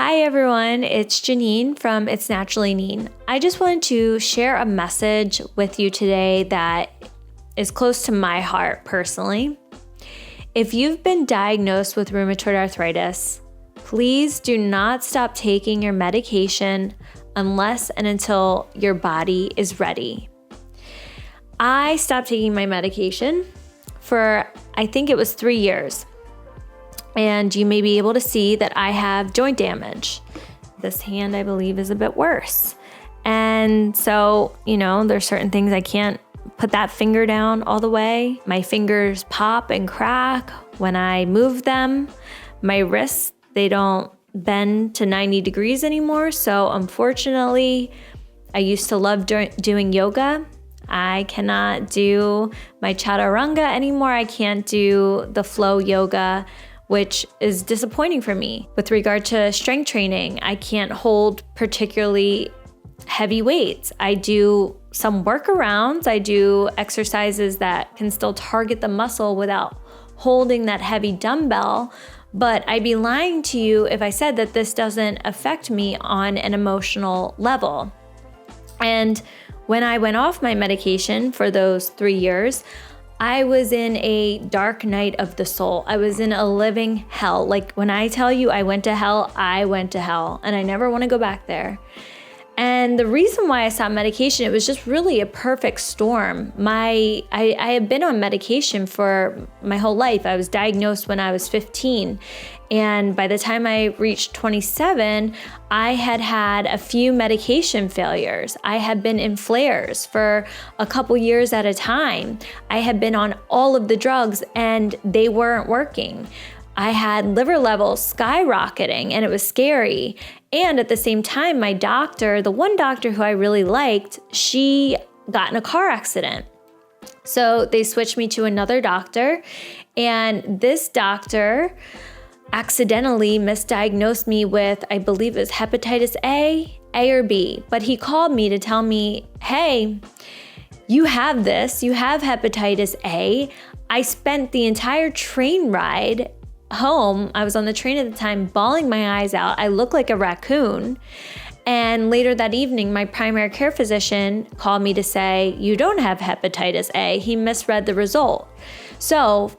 Hi everyone, it's Janine from It's Naturally Neen. I just wanted to share a message with you today that is close to my heart personally. If you've been diagnosed with rheumatoid arthritis, please do not stop taking your medication unless and until your body is ready. I stopped taking my medication for, I think it was 3 years. And you may be able to see that I have joint damage. This hand, I believe, is a bit worse. And so, there's certain things I can't put that finger down all the way. My fingers pop and crack when I move them. My wrists, they don't bend to 90 degrees anymore. So unfortunately, I used to love doing yoga. I cannot do my chaturanga anymore. I can't do the flow yoga, which is disappointing for me. With regard to strength training, I can't hold particularly heavy weights. I do some workarounds. I do exercises that can still target the muscle without holding that heavy dumbbell. But I'd be lying to you if I said that this doesn't affect me on an emotional level. And when I went off my medication for those 3 years, I was in a dark night of the soul. I was in a living hell. Like when I tell you I went to hell, I went to hell, and I never want to go back there. And the reason why I stopped medication, it was just really a perfect storm. I had been on medication for my whole life. I was diagnosed when I was 15. And by the time I reached 27, I had had a few medication failures. I had been in flares for a couple years at a time. I had been on all of the drugs and they weren't working. I had liver levels skyrocketing and it was scary. And at the same time, my doctor, the one doctor who I really liked, she got in a car accident. So they switched me to another doctor, and this doctor accidentally misdiagnosed me with, I believe it was Hepatitis A or B. But he called me to tell me, hey, you have this, you have Hepatitis A. I spent the entire train ride home, I was on the train at the time, bawling my eyes out. I looked like a raccoon. And later that evening, my primary care physician called me to say, you don't have Hepatitis A. He misread the result. So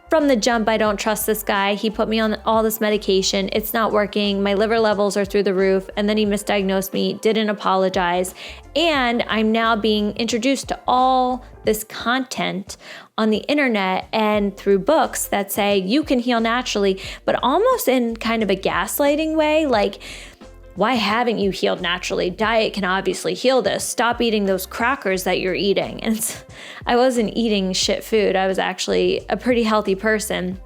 from the jump, I don't trust this guy. He put me on all this medication. It's not working. My liver levels are through the roof. And then he misdiagnosed me, didn't apologize. And I'm now being introduced to all this content on the internet and through books that say you can heal naturally, but almost in kind of a gaslighting way, like, why haven't you healed naturally? Diet can obviously heal this. Stop eating those crackers that you're eating. And I wasn't eating shit food. I was actually a pretty healthy person.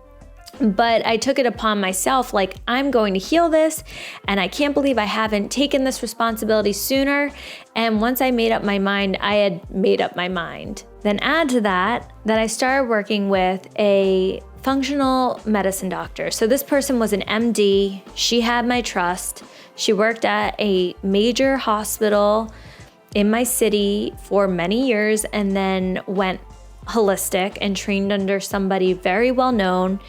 But I took it upon myself, like, I'm going to heal this, and I can't believe I haven't taken this responsibility sooner. And once I made up my mind, I had made up my mind. Then add to that I started working with a functional medicine doctor. So this person was an MD. She had my trust. She worked at a major hospital in my city for many years and then went holistic and trained under somebody very well known.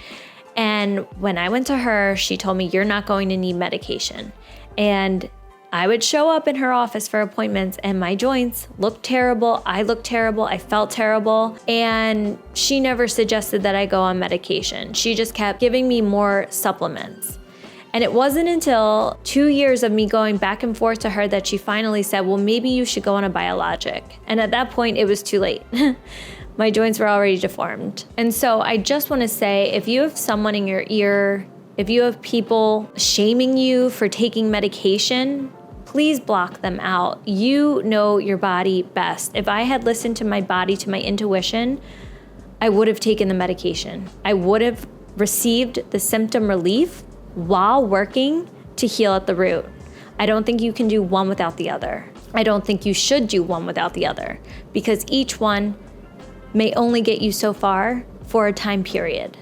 And when I went to her, she told me, you're not going to need medication. And I would show up in her office for appointments and my joints looked terrible. I looked terrible. I felt terrible. And she never suggested that I go on medication. She just kept giving me more supplements. And it wasn't until 2 years of me going back and forth to her that she finally said, well, maybe you should go on a biologic. And at that point, it was too late. My joints were already deformed. And so I just want to say, if you have someone in your ear, if you have people shaming you for taking medication, please block them out. You know your body best. If I had listened to my body, to my intuition, I would have taken the medication. I would have received the symptom relief while working to heal at the root. I don't think you can do one without the other. I don't think you should do one without the other, because each one may only get you so far for a time period.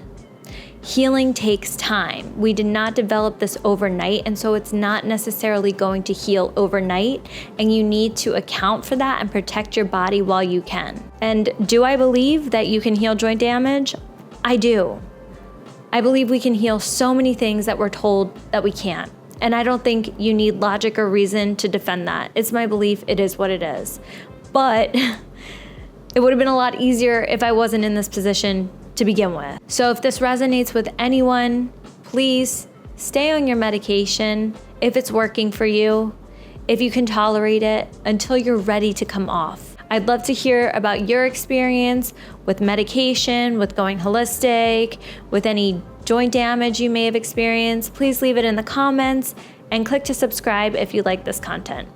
Healing takes time. We did not develop this overnight, and so it's not necessarily going to heal overnight, and you need to account for that and protect your body while you can. And do I believe that you can heal joint damage? I do. I believe we can heal so many things that we're told that we can't. And I don't think you need logic or reason to defend that. It's my belief, it is what it is. But it would have been a lot easier if I wasn't in this position to begin with. So if this resonates with anyone, please stay on your medication if it's working for you, if you can tolerate it, until you're ready to come off. I'd love to hear about your experience with medication, with going holistic, with any joint damage you may have experienced. Please leave it in the comments and click to subscribe if you like this content.